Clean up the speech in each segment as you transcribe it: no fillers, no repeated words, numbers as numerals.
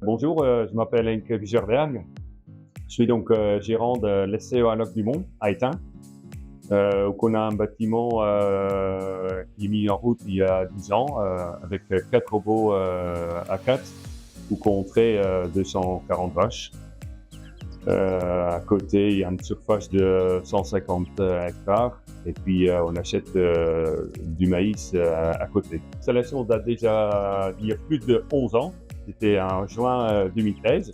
Bonjour, je m'appelle Henk Vigerberg. Je suis donc gérant de l'SCEA Loc du Mont à Étain, où on a un bâtiment qui est mis en route il y a 10 ans avec 4 robots A4 où on traite 240 vaches. À côté, il y a une surface de 150 hectares et puis on achète du maïs à côté. L'installation date déjà d'il y a plus de 11 ans. C'était en juin 2013.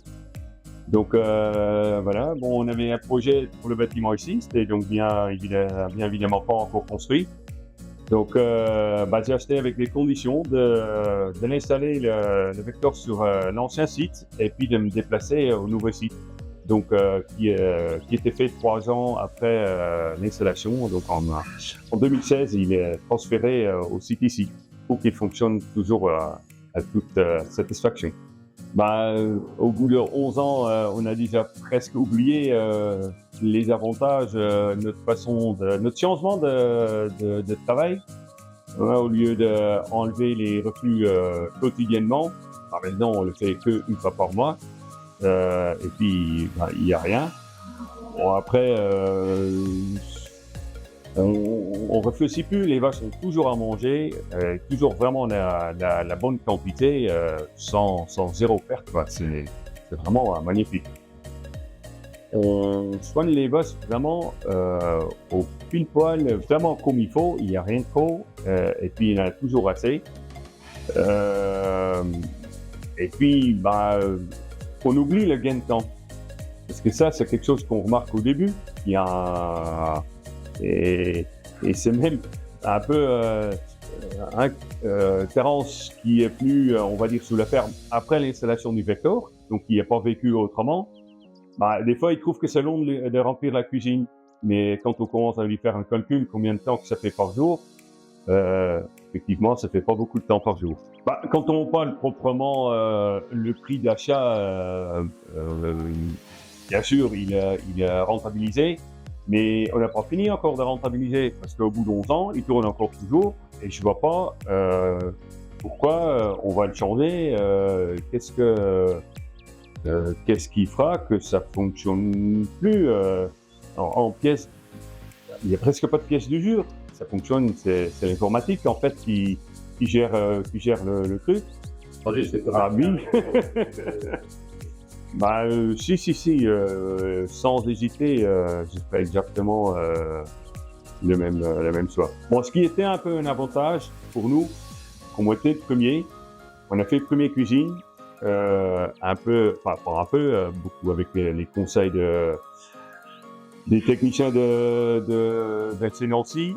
Donc voilà, bon, on avait un projet pour le bâtiment ici, c'était donc bien évidemment pas encore construit. Donc j'ai acheté avec les conditions de l'installer le vecteur sur l'ancien site et puis de me déplacer au nouveau site. Donc qui était fait 3 ans après l'installation. Donc en 2016, il est transféré au site ici pour qu'il fonctionne toujours à toute satisfaction. Au bout de 11 ans, on a déjà presque oublié les avantages, notre changement de travail. Au lieu d'enlever les reflux quotidiennement, maintenant on le fait qu'une fois par mois. Et puis il n'y a rien. Bon, après, on réfléchit plus, les vaches ont toujours à manger, toujours vraiment la bonne quantité, sans zéro perte, quoi. C'est vraiment magnifique. On soigne les vaches vraiment au pile poil, vraiment comme il faut, il n'y a rien de trop, et puis il y en a toujours assez. Et puis, on oublie le gain de temps, parce que ça, c'est quelque chose qu'on remarque au début. Il y a et c'est même un peu Terence qui est plus, on va dire, sous la ferme après l'installation du vecteur, donc il n'a pas vécu autrement. Des fois, il trouve que c'est long de remplir la cuisine, mais quand on commence à lui faire un calcul, combien de temps que ça fait par jour, effectivement, ça fait pas beaucoup de temps par jour. Quand on parle proprement le prix d'achat, bien sûr, il est rentabilisé, mais on n'a pas fini encore de rentabiliser, parce qu'au bout d'11 ans, il tourne encore toujours, et je vois pas pourquoi on va le changer. Qu'est-ce qui fera que ça fonctionne plus en pièces? Il n'y a presque pas de pièces de jour. Ça fonctionne, c'est l'informatique en fait qui gère le truc. Oui. Si, sans hésiter, je ferais exactement le même choix. Bon, ce qui était un peu un avantage pour nous, comme on était le premier, on a fait le premier cuisine, beaucoup avec les conseils des techniciens de Nancy.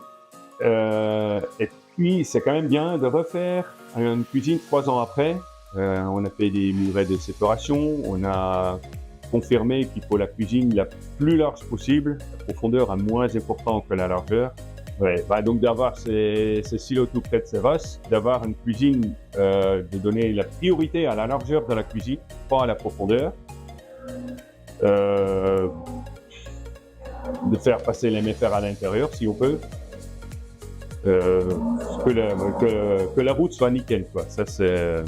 Et puis, c'est quand même bien de refaire une cuisine 3 ans après. On a fait des murets de séparation, on a confirmé qu'il faut la cuisine la plus large possible, la profondeur est moins importante que la largeur. Donc d'avoir ces silos tout près de ces vaches, d'avoir une cuisine, de donner la priorité à la largeur de la cuisine, pas à la profondeur. De faire passer les méfers à l'intérieur si on peut. Que la route soit nickel, quoi. Ça c'est